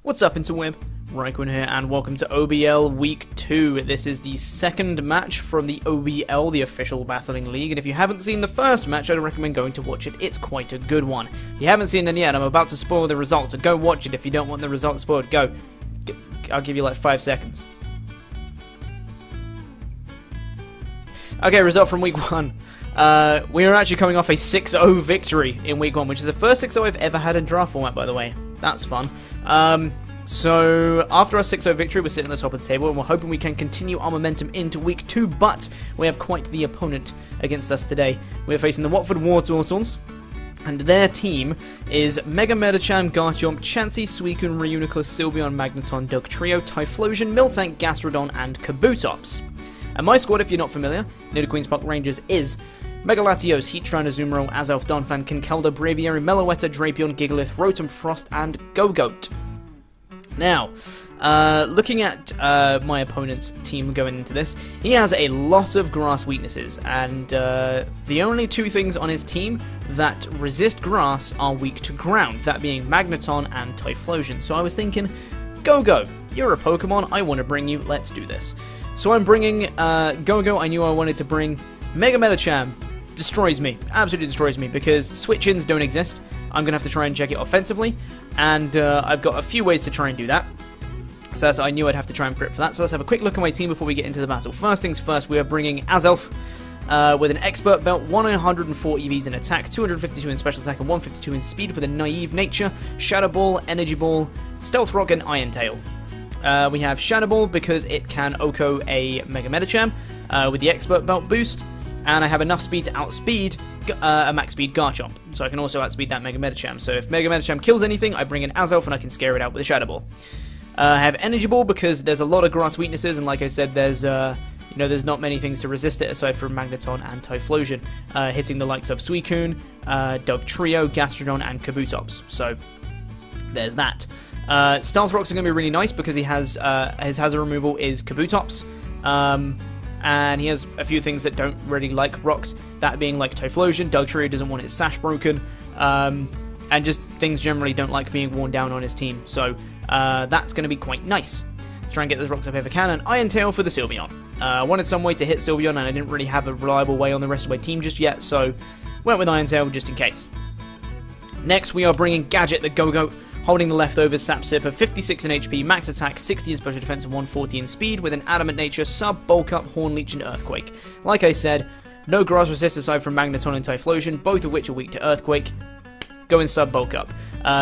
What's up, Interweb? RhyQuinn here, and welcome to OBL Week 2. This is the second match from the OBL, the official Battling League, and if you haven't seen the first match, I'd recommend going to watch it. It's quite a good one. If you haven't seen it yet, I'm about to spoil the results, so go watch it if you don't want the results spoiled. Go. I'll give you like 5 seconds. Okay, result from Week 1. We are actually coming off a 6-0 victory in Week 1, which is the first 6-0 I've ever had in draft format, by the way. That's fun. So, after our 6-0 victory, we're sitting at the top of the table, and we're hoping we can continue our momentum into Week 2, but we have quite the opponent against us today. We're facing the Watford Wartortles, and their team is Mega Medicham, Garchomp, Chansey, Suicune, Reuniclus, Sylveon, Magneton, Dugtrio, Typhlosion, Miltank, Gastrodon, and Kabutops. And my squad, if you're not familiar, Nidoqueens Park Rangers, is Mega Latios, Heatran, Azumarill, Azelf, Donphan, Kinkelda, Braviary, Meloetta, Drapion, Gigalith, Rotom, Frost, and Gogoat. Now, looking at my opponent's team going into this, he has a lot of grass weaknesses, and the only two things on his team that resist grass are weak to ground, that being Magneton and Typhlosion. So I was thinking, Go-Go, you're a Pokemon, I want to bring you, let's do this. So I'm bringing Go-Go. I knew I wanted to bring Mega Medicham. Destroys me, absolutely destroys me, because switch-ins don't exist. I'm going to have to try and check it offensively, and I've got a few ways to try and do that. So I knew I'd have to try and prep for that. So let's have a quick look at my team before we get into the battle. First things first, we are bringing Azelf with an Expert Belt, 104 EVs in attack, 252 in special attack, and 152 in speed with a Naive Nature, Shadow Ball, Energy Ball, Stealth Rock, and Iron Tail. We have Shadow Ball because it can OHKO a Mega Medicham with the Expert Belt boost, and I have enough speed to outspeed a max speed Garchomp, so I can also outspeed that Mega Medicham. So if Mega Medicham kills anything, I bring in Azelf and I can scare it out with a Shadow Ball. I have Energy Ball because there's a lot of grass weaknesses, and like I said, there's there's not many things to resist it aside from Magneton and Typhlosion, hitting the likes of Suicune, Dugtrio, Gastrodon, and Kabutops. So there's that. Stealth Rocks are going to be really nice because he has his hazard removal is Kabutops, and he has a few things that don't really like rocks, that being like Typhlosion. Dugtrio doesn't want his sash broken, and just things generally don't like being worn down on his team, so that's going to be quite nice. Let's try and get those rocks up if I can. And Iron Tail for the Sylveon. I wanted some way to hit Sylveon, and I didn't really have a reliable way on the rest of my team just yet, so went with Iron Tail just in case. Next, we are bringing Gadget the Go-Go, holding the leftovers, Sap Sipper, 56 in HP, max attack, 60 in special defense, and 140 in speed, with an Adamant Nature, Sub, Bulk Up, Horn Leech, and Earthquake. Like I said, no grass resist aside from Magneton and Typhlosion, both of which are weak to Earthquake. Go in Sub, Bulk Up,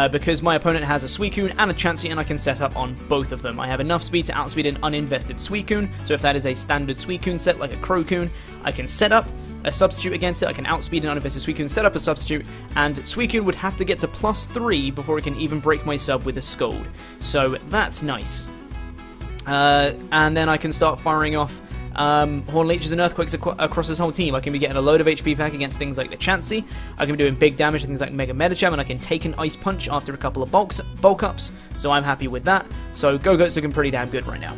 because my opponent has a Suicune and a Chansey, and I can set up on both of them. I have enough speed to outspeed an uninvested Suicune, so if that is a standard Suicune set, like a Crocune, I can set up a substitute against it. I can outspeed an uninvested Suicune, set up a substitute, and Suicune would have to get to +3 before it can even break my sub with a Scold. So that's nice. And then I can start firing off Horn Leeches and Earthquakes across this whole team. I can be getting a load of HP back against things like the Chansey. I can be doing big damage to things like Mega Medicham, and I can take an Ice Punch after a couple of bulk ups, so I'm happy with that. So Go-Go's looking pretty damn good right now.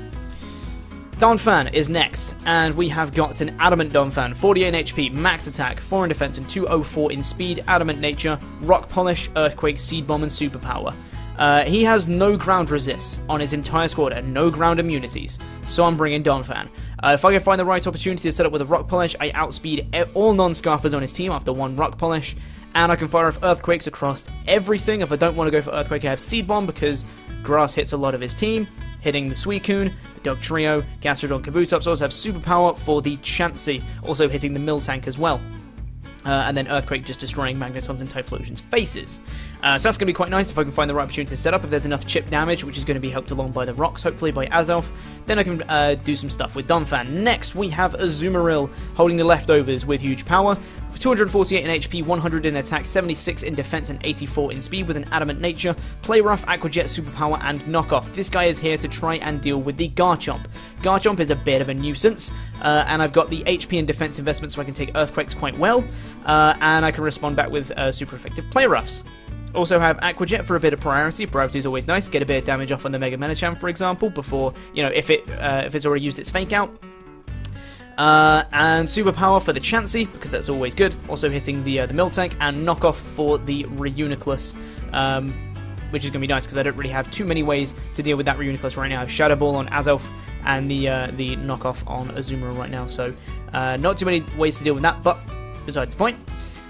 Donphan is next, and we have got an Adamant Donphan, 48 in HP, max attack, 4 in defense, and 204 in speed, Adamant Nature, Rock Polish, Earthquake, Seed Bomb, and Superpower. He has no ground resists on his entire squad and no ground immunities, so I'm bringing Donphan. If I can find the right opportunity to set up with a Rock Polish, I outspeed all non-Scarfers on his team after one Rock Polish, and I can fire off Earthquakes across everything. If I don't want to go for Earthquake, I have Seed Bomb because grass hits a lot of his team, hitting the Suicune, the Dugtrio, Gastrodon, Kabutops. Also have Superpower for the Chansey, also hitting the Miltank as well. And then Earthquake just destroying Magnetons and Typhlosion's faces. So that's going to be quite nice if I can find the right opportunity to set up. If there's enough chip damage, which is going to be helped along by the rocks, hopefully by Azelf, then I can do some stuff with Donphan. Next, we have Azumarill holding the leftovers with huge power. 248 in HP, 100 in attack, 76 in defense, and 84 in speed with an Adamant Nature, Play Rough, Aqua Jet, Superpower, and Knockoff. This guy is here to try and deal with the Garchomp. Garchomp is a bit of a nuisance, and I've got the HP and defense investment so I can take Earthquakes quite well, and I can respond back with super effective Play Roughs. Also have Aqua Jet for a bit of priority. Priority is always nice. Get a bit of damage off on the Mega Medicham, for example, before, if it's already used its Fake Out. And Superpower for the Chansey, because that's always good. Also hitting the Miltank, and Knockoff for the Reuniclus, which is going to be nice because I don't really have too many ways to deal with that Reuniclus right now. I have Shadow Ball on Azelf and the knockoff on Azumarill right now, so not too many ways to deal with that, but besides the point.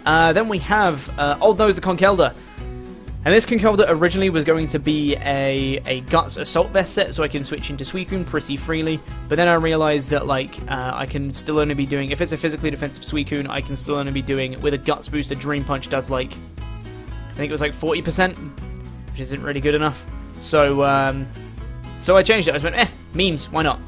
Then we have Old Nose the Conkeldurr. And this Conkeldurr originally was going to be a Guts Assault Vest set, so I can switch into Suicune pretty freely. But then I realized that, like, I can still only be doing, if it's a physically defensive Suicune, I can still only be doing, with a Guts boost, a Dream Punch does, like, I think it was like 40%, which isn't really good enough. So I changed it. I just went, memes, why not?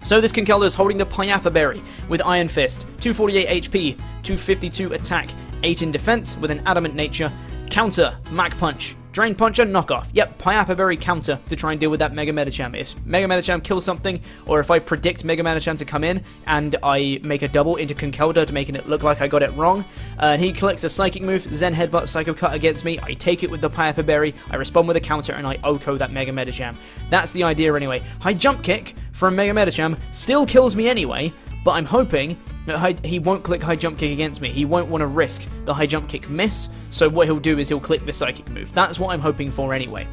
So this Conkeldurr is holding the Payapa Berry with Iron Fist, 248 HP, 252 attack, 8 in defense with an Adamant nature. Counter, Mach Punch, Drain Punch, and Knockoff. Yep, Payapa Berry counter to try and deal with that Mega Medicham. If Mega Medicham kills something, or if I predict Mega Medicham to come in, and I make a double into Conkeldurr to making it look like I got it wrong, and he collects a Psychic move, Zen Headbutt, Psycho Cut against me, I take it with the Payapa Berry, I respond with a counter, and I OHKO that Mega Medicham. That's the idea anyway. High Jump Kick from Mega Medicham still kills me anyway, but I'm hoping that he won't click High Jump Kick against me. He won't want to risk the High Jump Kick miss, so what he'll do is he'll click the Psychic move. That's what I'm hoping for anyway,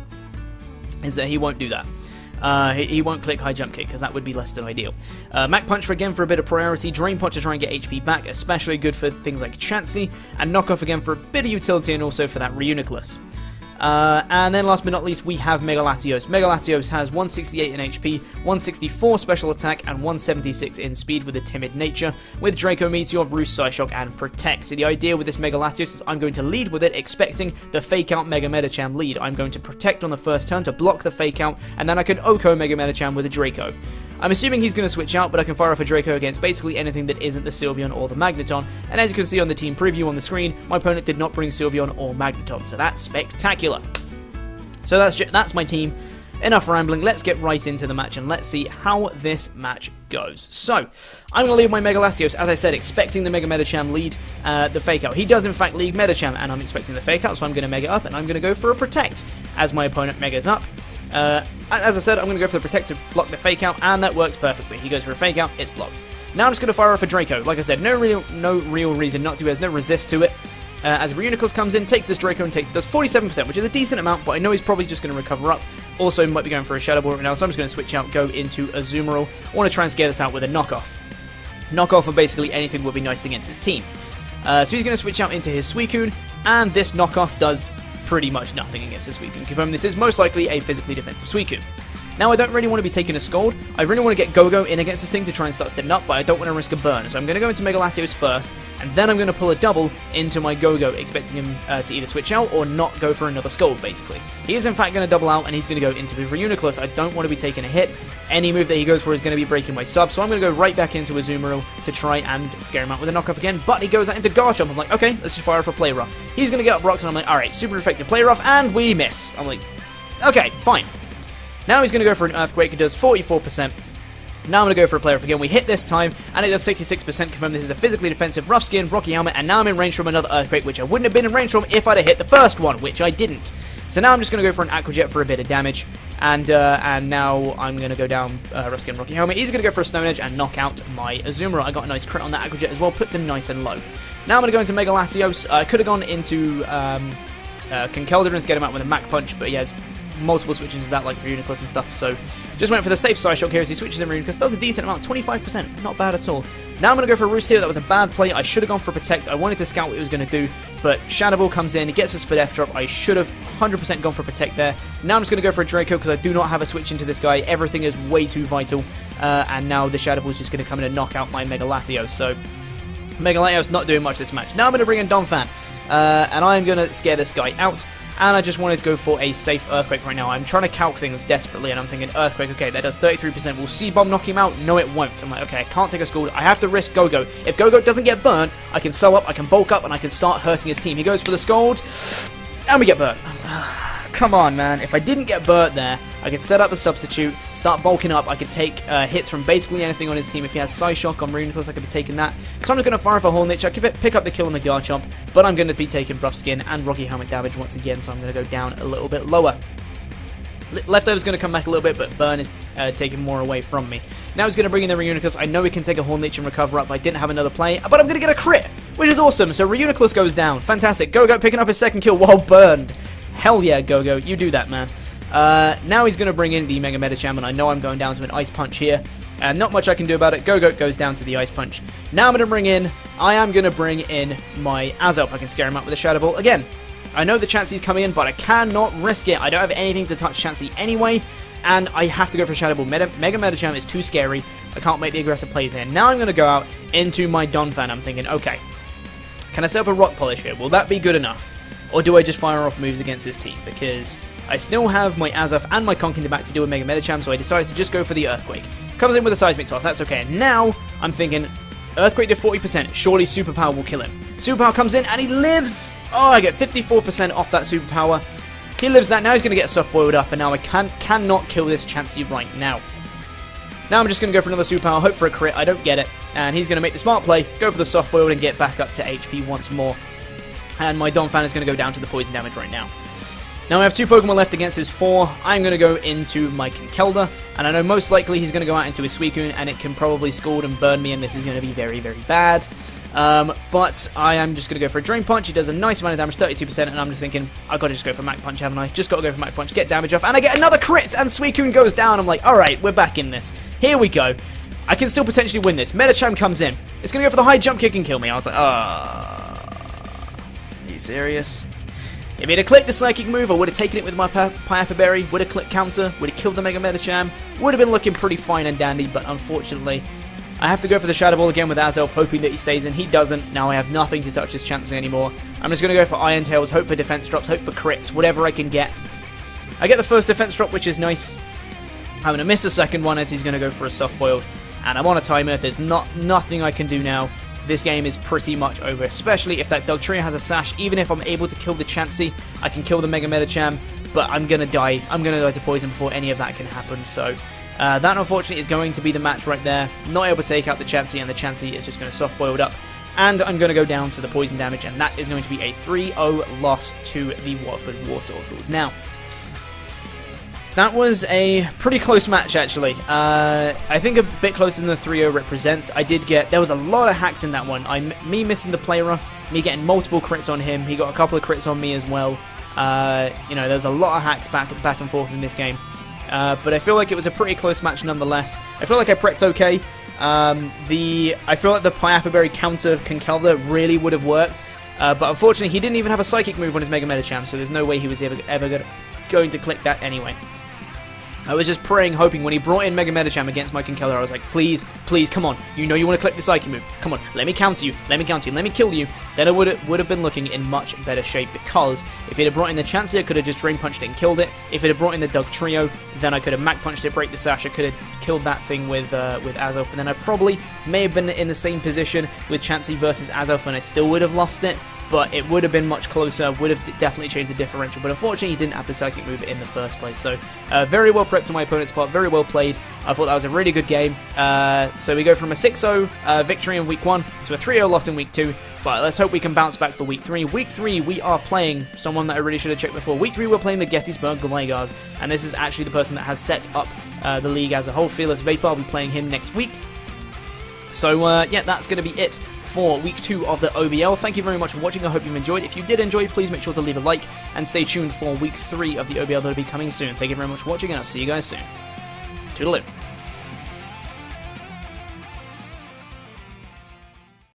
is that he won't do that. He won't click High Jump Kick, because that would be less than ideal. Mach Punch for a bit of priority, Drain Punch to try and get HP back, especially good for things like Chansey, and Knockoff again for a bit of utility and also for that Reuniclus. And then last but not least, we have Mega Latios. Mega Latios has 168 in HP, 164 special attack, and 176 in speed with a timid nature, with Draco Meteor, Roost, Psyshock, and Protect. So the idea with this Mega Latios is I'm going to lead with it, expecting the Fake Out Mega Medicham lead. I'm going to Protect on the first turn to block the Fake Out, and then I can OHKO Mega Medicham with a Draco. I'm assuming he's going to switch out, but I can fire off a Draco against basically anything that isn't the Sylveon or the Magneton, and as you can see on the team preview on the screen, my opponent did not bring Sylveon or Magneton, so that's spectacular. So that's my team. Enough rambling, let's get right into the match and let's see how this match goes. So, I'm going to lead my Mega Latios, as I said, expecting the Mega Medicham lead the Fake Out. He does in fact lead Medicham, and I'm expecting the Fake Out, so I'm going to Mega up, and I'm going to go for a Protect as my opponent Megas up. As I said, I'm going to go for the Protect to block the Fake Out, and that works perfectly. He goes for a Fake Out, it's blocked. Now I'm just going to fire off a Draco. Like I said, no real reason not to, there's no resist to it. As Reuniclus comes in, takes this Draco and does 47%, which is a decent amount, but I know he's probably just going to recover up. Also, might be going for a Shadow Ball right now, so I'm just going to switch out, go into Azumarill. I want to try and scare this out with a Knockoff. Knockoff of basically anything would be nice against his team. So he's going to switch out into his Suicune, and this Knockoff does pretty much nothing against the Suicune. Confirm this is most likely a physically defensive Suicune. Now, I don't really want to be taking a Scald. I really want to get Go-Go in against this thing to try and start setting up, but I don't want to risk a burn. So I'm going to go into Mega Latios first, and then I'm going to pull a double into my Go-Go, expecting him to either switch out or not go for another Scald, basically. He is, in fact, going to double out, and he's going to go into his Reuniclus. I don't want to be taking a hit. Any move that he goes for is going to be breaking my sub, so I'm going to go right back into Azumarill to try and scare him out with a Knockoff again, but he goes out into Garchomp. I'm like, okay, let's just fire off a Play Rough. He's going to get up rocks, and I'm like, alright, super effective Play Rough, and we miss. I'm like, okay, fine. Now he's going to go for an Earthquake, it does 44%. Now I'm going to go for a Play Rough again. We hit this time, and it does 66%. Confirm this is a physically defensive Rough Skin, Rocky Helmet, and now I'm in range from another Earthquake, which I wouldn't have been in range from if I'd have hit the first one, which I didn't. So now I'm just going to go for an Aqua Jet for a bit of damage, and now I'm going to go down Rough Skin, Rocky Helmet. He's going to go for a Stone Edge and knock out my Azumarill. I got a nice crit on that Aqua Jet as well, puts him nice and low. Now I'm going to go into Mega Latios. I could have gone into Conkeldurr and get him out with a Mach Punch, but he has multiple switches of that, like Reuniclus and stuff, so just went for the safe Psyshock here as he switches in Reuniclus. Does a decent amount, 25%, not bad at all. Now I'm going to go for a Roost here. That was a bad play. I should have gone for Protect. I wanted to scout what he was going to do, but Shadow Ball comes in, he gets a Split F drop. I should have 100% gone for Protect there. Now I'm just going to go for a Draco because I do not have a switch into this guy. Everything is way too vital, and now the Shadow Ball is just going to come in and knock out my Mega Latios, so Mega Latios not doing much this match. Now I'm going to bring in Donphan, and I'm going to scare this guy out. And I just wanted to go for a safe Earthquake right now. I'm trying to calc things desperately, and I'm thinking, Earthquake, okay, that does 33%. Will C-Bomb knock him out? No, it won't. I'm like, okay, I can't take a Scald. I have to risk Go-Go. If Go-Go doesn't get burnt, I can sew up, I can bulk up, and I can start hurting his team. He goes for the Scald, and we get burnt. Come on, man. If I didn't get burnt there, I could set up a substitute, start bulking up. I could take hits from basically anything on his team. If he has Psyshock on Reuniclus, I could be taking that. So I'm just going to fire off a Horn Niche. I could pick up the kill on the Garchomp, but I'm going to be taking Rough Skin and Rocky Helmet damage once again, so I'm going to go down a little bit lower. Leftover's going to come back a little bit, but Burn is taking more away from me. Now he's going to bring in the Reuniclus. I know he can take a Horn Niche and recover up. I didn't have another play, but I'm going to get a crit, which is awesome. So Reuniclus goes down. Fantastic. Go-Go picking up his second kill while burned. Hell yeah, Go-Go, you do that, man. Now he's going to bring in the Mega Medicham, and I know I'm going down to an Ice Punch here. And not much I can do about it. Go-Go goes down to the Ice Punch. Now I'm going to bring in my Azelf. I can scare him up with a Shadow Ball. Again, I know the Chansey's coming in, but I cannot risk it. I don't have anything to touch Chansey anyway, and I have to go for Shadow Ball. Mega Medicham is too scary. I can't make the aggressive plays here. Now I'm going to go out into my Donphan. I'm thinking, okay, can I set up a Rock Polish here? Will that be good enough? Or do I just fire off moves against this team? Because I still have my Azelf and my Conk in the back to deal with Mega Medicham, so I decided to just go for the Earthquake. Comes in with a Seismic Toss, that's okay. And now, I'm thinking, Earthquake to 40%, surely Superpower will kill him. Superpower comes in, and he lives! Oh, I get 54% off that Superpower. He lives that, now he's going to get Soft Boiled up, and now I cannot kill this Chansey right now. Now I'm just going to go for another Superpower, hope for a crit, I don't get it. And he's going to make the smart play, go for the Soft Boiled, and get back up to HP once more. And my Donphan is going to go down to the poison damage right now. Now I have 2 Pokemon left against his 4. I'm going to go into my Conkeldurr, and I know most likely he's going to go out into his Suicune, and it can probably scald and burn me, and this is going to be very, very bad. But I am just going to go for a Drain Punch. He does a nice amount of damage, 32%, and I'm just thinking, I've got to just go for Mach Punch, haven't I? Just got to go for Mach Punch, get damage off, and I get another crit, and Suicune goes down. I'm like, alright, we're back in this. Here we go. I can still potentially win this. Medicham comes in. It's going to go for the high jump kick and kill me. I was like, are you serious? If he'd have clicked the Psychic move, I would have taken it with my Piappa Berry, would have clicked counter, would have killed the Mega Medicham, would have been looking pretty fine and dandy, but unfortunately, I have to go for the Shadow Ball again with Azelf, hoping that he stays in. He doesn't. Now I have nothing to touch his Chansey anymore. I'm just going to go for Iron Tails, hope for defense drops, hope for crits, whatever I can get. I get the first defense drop, which is nice. I'm going to miss a second one as he's going to go for a Soft Boiled, and I'm on a timer. There's nothing I can do now. This game is pretty much over, especially if that Dugtrio has a Sash. Even if I'm able to kill the Chansey, I can kill the Mega Medicham, but I'm going to die. I'm going to die to poison before any of that can happen, so that unfortunately is going to be the match right there. Not able to take out the Chansey, and the Chansey is just going to Soft Boiled up, and I'm going to go down to the poison damage, and that is going to be a 3-0 loss to the Watford Wartortles. Now, that was a pretty close match, actually. I think a bit closer than the 3-0 represents. There was a lot of hacks in that one. Me missing the play rough, me getting multiple crits on him. He got a couple of crits on me as well. You know, there's a lot of hacks back and forth in this game. But I feel like it was a pretty close match nonetheless. I feel like I prepped okay. I feel like the Piappa Berry counter Conkeldurr really would have worked. But unfortunately, he didn't even have a Psychic move on his Mega Medicham, so there's no way he was ever going to click that anyway. I was just praying, hoping when he brought in Mega Medicham against my Conkeldurr, I was like, please, please, come on. You know you want to click the Psychic move. Come on, let me counter you, let me kill you. Then I would have been looking in much better shape, because if it had brought in the Chansey, I could have just Drain Punched it and killed it. If it had brought in the Dugtrio, then I could have Mach Punched it, break the Sash. I could have killed that thing with Azelf, and then I probably may have been in the same position with Chansey versus Azelf, and I still would have lost it. But it would have been much closer, would have definitely changed the differential, but unfortunately he didn't have the Psychic move in the first place. So very well prepped on my opponent's part, very well played. I thought that was a really good game. So we go from a 6-0 victory in Week 1 to a 3-0 loss in Week 2, but let's hope we can bounce back for Week 3. Week 3 we are playing someone that I really should have checked before. Week 3 we're playing the Gettysburg Glygars, and this is actually the person that has set up the league as a whole. Fearless Vapor, I'll be playing him next week. So yeah, that's going to be it for Week 2 of the OBL. Thank you very much for watching. I hope you've enjoyed. If you did enjoy, please make sure to leave a like and stay tuned for Week 3 of the OBL that will be coming soon. Thank you very much for watching, and I'll see you guys soon. Toodaloo.